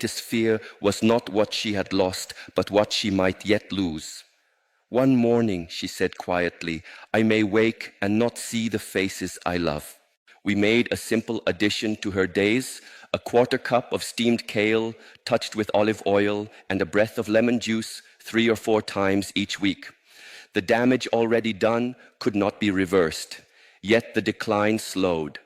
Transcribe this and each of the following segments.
greatest fear was not what she had lost, but what she might yet lose. "One morning," she said quietly, "I may wake and not see the faces I love." We made a simple addition to her days, a quarter cup of steamed kale touched with olive oil and a breath of lemon juice 3 or 4 times each week. The damage already done could not be reversed, yet the decline slowed.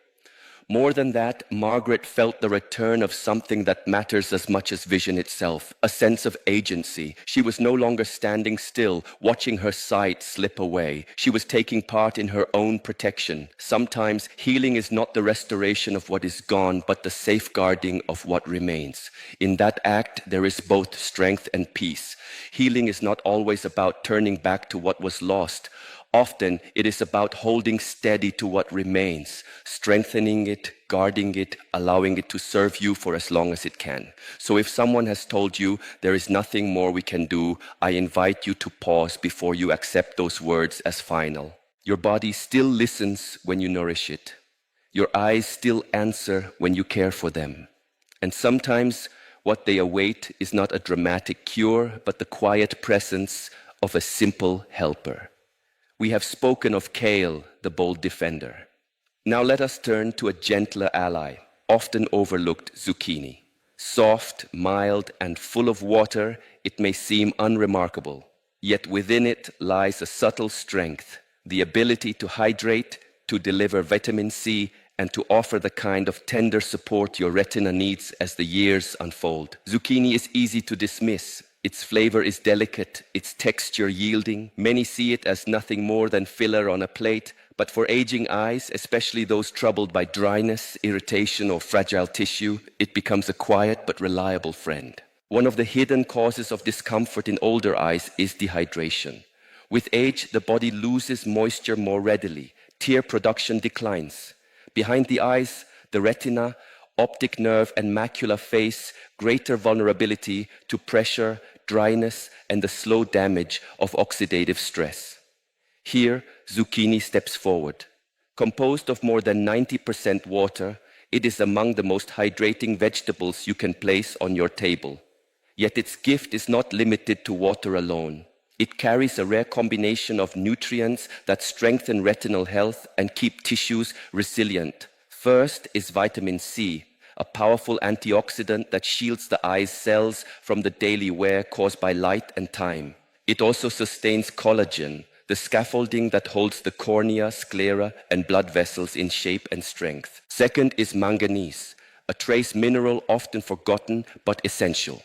More than that, Margaret felt the return of something that matters as much as vision itself, a sense of agency. She was no longer standing still, watching her sight slip away. She was taking part in her own protection. Sometimes healing is not the restoration of what is gone, but the safeguarding of what remains. In that act, there is both strength and peace. Healing is not always about turning back to what was lost. Often, it is about holding steady to what remains, strengthening it, guarding it, allowing it to serve you for as long as it can. So if someone has told you there is nothing more we can do, I invite you to pause before you accept those words as final. Your body still listens when you nourish it. Your eyes still answer when you care for them. And sometimes what they await is not a dramatic cure, but the quiet presence of a simple helper. We have spoken of kale, the bold defender. Now let us turn to a gentler ally, often overlooked: zucchini. Soft, mild, and full of water, it may seem unremarkable. Yet within it lies a subtle strength, the ability to hydrate, to deliver vitamin C, and to offer the kind of tender support your retina needs as the years unfold. Zucchini is easy to dismiss. Its flavor is delicate, its texture yielding. Many see it as nothing more than filler on a plate, but for aging eyes, especially those troubled by dryness, irritation, or fragile tissue, it becomes a quiet but reliable friend. One of the hidden causes of discomfort in older eyes is dehydration. With age, the body loses moisture more readily. Tear production declines. Behind the eyes, the retina, optic nerve, and macula face greater vulnerability to pressure, dryness, and the slow damage of oxidative stress. Here, zucchini steps forward. Composed of more than 90% water, it is among the most hydrating vegetables you can place on your table. Yet its gift is not limited to water alone. It carries a rare combination of nutrients that strengthen retinal health and keep tissues resilient. First is vitamin C, a powerful antioxidant that shields the eye's cells from the daily wear caused by light and time. It also sustains collagen, the scaffolding that holds the cornea, sclera, and blood vessels in shape and strength. Second is manganese, a trace mineral often forgotten but essential.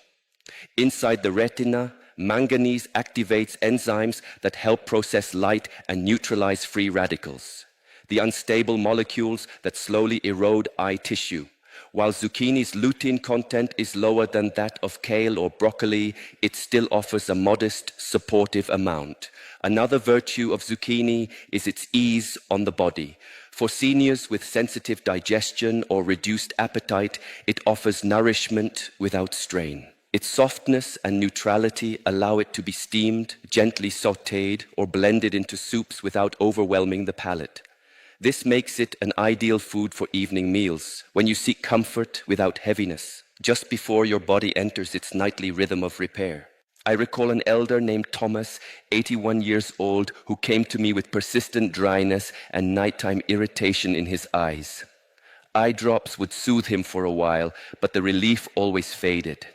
Inside the retina, manganese activates enzymes that help process light and neutralize free radicals, the unstable molecules that slowly erode eye tissue. While zucchini's lutein content is lower than that of kale or broccoli, it still offers a modest, supportive amount. Another virtue of zucchini is its ease on the body. For seniors with sensitive digestion or reduced appetite, it offers nourishment without strain. Its softness and neutrality allow it to be steamed, gently sautéed, or blended into soups without overwhelming the palate. This makes it an ideal food for evening meals, when you seek comfort without heaviness, just before your body enters its nightly rhythm of repair. I recall an elder named Thomas, 81 years old, who came to me with persistent dryness and nighttime irritation in his eyes. Eye drops would soothe him for a while, but the relief always faded.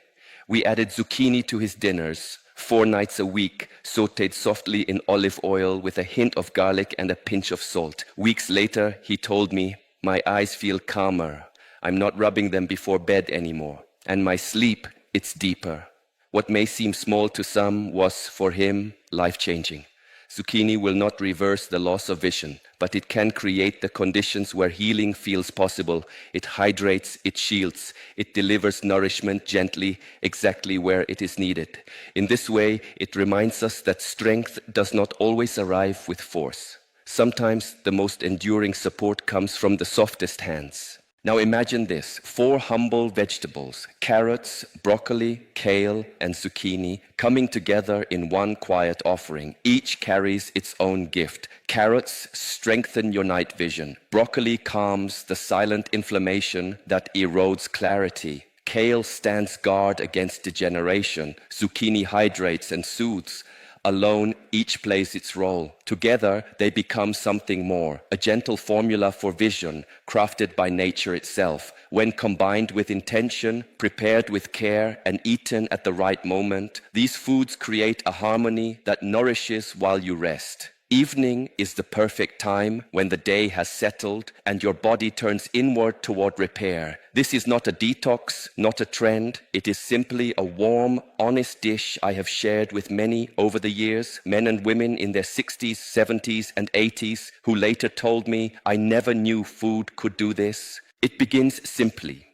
We added zucchini to his dinners, 4 nights a week, sautéed softly in olive oil with a hint of garlic and a pinch of salt. Weeks later, he told me, "My eyes feel calmer. I'm not rubbing them before bed anymore. And my sleep, it's deeper." What may seem small to some was, for him, life-changing. Zucchini will not reverse the loss of vision, but it can create the conditions where healing feels possible. It hydrates, it shields, it delivers nourishment gently, exactly where it is needed. In this way, it reminds us that strength does not always arrive with force. Sometimes the most enduring support comes from the softest hands. Now imagine this: 4 humble vegetables, carrots, broccoli, kale, and zucchini, coming together in one quiet offering. Each carries its own gift. Carrots strengthen your night vision. Broccoli calms the silent inflammation that erodes clarity. Kale stands guard against degeneration. Zucchini hydrates and soothes. Alone, each plays its role. Together, they become something more, a gentle formula for vision, crafted by nature itself. When combined with intention, prepared with care, and eaten at the right moment, these foods create a harmony that nourishes while you rest. Evening is the perfect time when the day has settled and your body turns inward toward repair. This is not a detox, not a trend. It is simply a warm, honest dish I have shared with many over the years, men and women in their 60s, 70s, and 80s, who later told me, I never knew food could do this. It begins simply.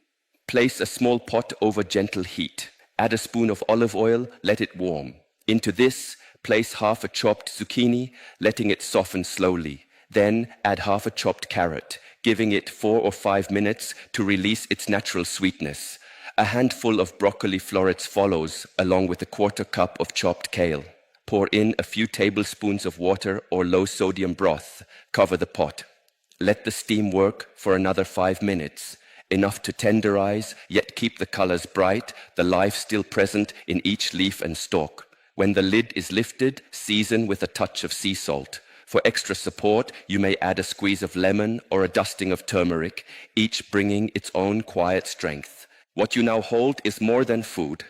Place a small pot over gentle heat. Add a spoon of olive oil, let it warm. Into this, place half a chopped zucchini, letting it soften slowly. Then add half a chopped carrot, giving it 4 or 5 minutes to release its natural sweetness. A handful of broccoli florets follows, along with a 1/4 cup of chopped kale. Pour in a few tablespoons of water or low-sodium broth. Cover the pot. Let the steam work for another 5 minutes. Enough to tenderize, yet keep the colors bright, the life still present in each leaf and stalk. When the lid is lifted, season with a touch of sea salt. For extra support, you may add a squeeze of lemon or a dusting of turmeric, each bringing its own quiet strength. What you now hold is more than food.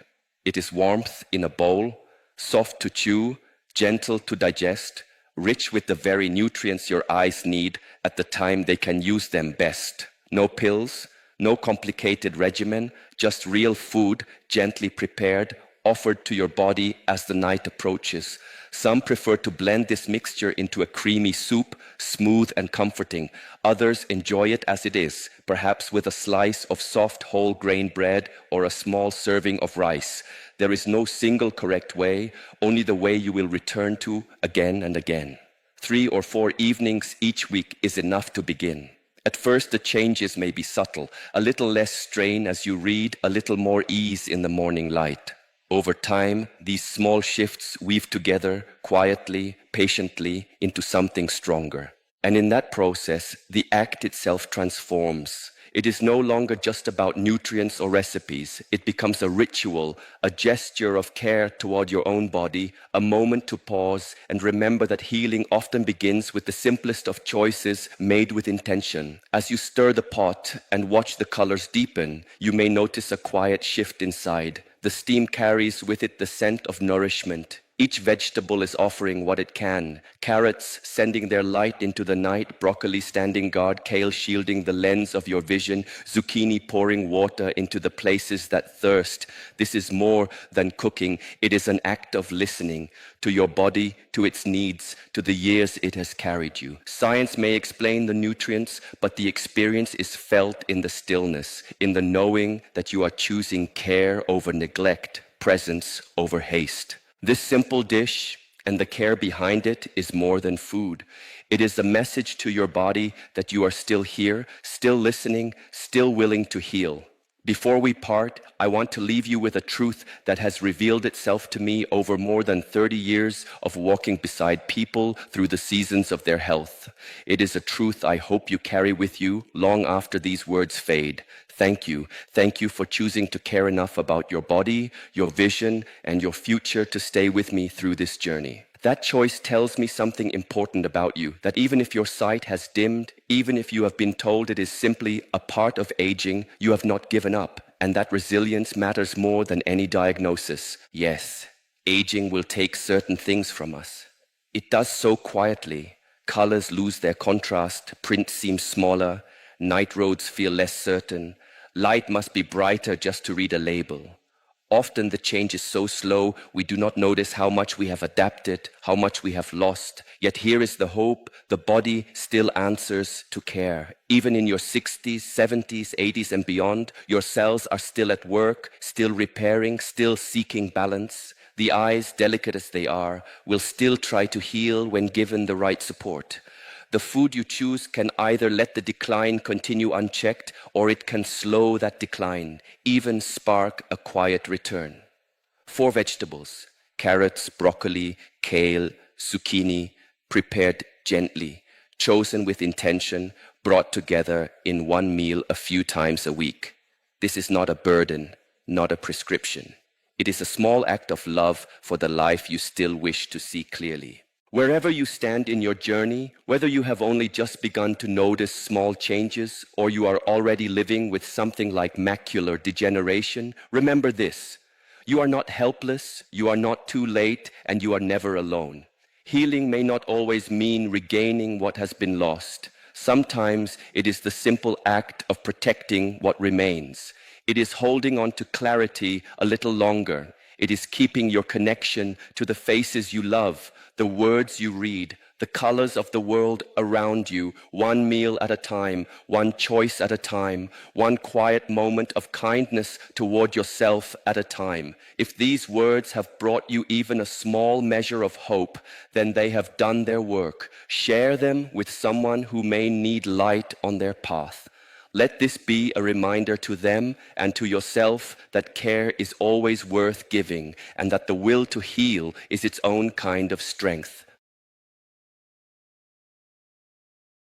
It is warmth in a bowl, soft to chew, gentle to digest, rich with the very nutrients your eyes need at the time they can use them best. No pills, no complicated regimen, just real food, gently prepared, offered to your body as the night approaches. Some prefer to blend this mixture into a creamy soup, smooth and comforting. Others enjoy it as it is, perhaps with a slice of soft whole grain bread or a small serving of rice. There is no single correct way, only the way you will return to again and again. 3 or 4 evenings each week is enough to begin. At first, the changes may be subtle, a little less strain as you read, a little more ease in the morning light. Over time, these small shifts weave together quietly, patiently into something stronger. And in that process, the act itself transforms. It is no longer just about nutrients or recipes. It becomes a ritual, a gesture of care toward your own body, a moment to pause and remember that healing often begins with the simplest of choices made with intention. As you stir the pot and watch the colors deepen, you may notice a quiet shift inside. The steam carries with it the scent of nourishment. Each vegetable is offering what it can. Carrots sending their light into the night, broccoli standing guard, kale shielding the lens of your vision, zucchini pouring water into the places that thirst. This is more than cooking. It is an act of listening to your body, to its needs, to the years it has carried you. Science may explain the nutrients, but the experience is felt in the stillness, in the knowing that you are choosing care over neglect, presence over haste. This simple dish and the care behind it is more than food. It is a message to your body that you are still here, still listening, still willing to heal. Before we part, I want to leave you with a truth that has revealed itself to me over more than 30 years of walking beside people through the seasons of their health. It is a truth I hope you carry with you long after these words fade. Thank you. Thank you for choosing to care enough about your body, your vision, and your future to stay with me through this journey. That choice tells me something important about you, that even if your sight has dimmed, even if you have been told it is simply a part of aging, you have not given up, and that resilience matters more than any diagnosis. Yes, aging will take certain things from us. It does so quietly. Colors lose their contrast, print seems smaller, night roads feel less certain. Light must be brighter just to read a label. Often the change is so slow, we do not notice how much we have adapted, how much we have lost. Yet here is the hope, the body still answers to care. Even in your 60s, 70s, 80s and beyond, your cells are still at work, still repairing, still seeking balance. The eyes, delicate as they are, will still try to heal when given the right support. The food you choose can either let the decline continue unchecked, or it can slow that decline, even spark a quiet return. 4 vegetables: carrots, broccoli, kale, zucchini, prepared gently, chosen with intention, brought together in one meal a few times a week. This is not a burden, not a prescription. It is a small act of love for the life you still wish to see clearly. Wherever you stand in your journey, whether you have only just begun to notice small changes or you are already living with something like macular degeneration, remember this. You are not helpless, you are not too late, and you are never alone. Healing may not always mean regaining what has been lost. Sometimes it is the simple act of protecting what remains. It is holding on to clarity a little longer. It is keeping your connection to the faces you love, the words you read, the colors of the world around you, one meal at a time, one choice at a time, one quiet moment of kindness toward yourself at a time. If these words have brought you even a small measure of hope, then they have done their work. Share them with someone who may need light on their path. Let this be a reminder to them and to yourself that care is always worth giving and that the will to heal is its own kind of strength.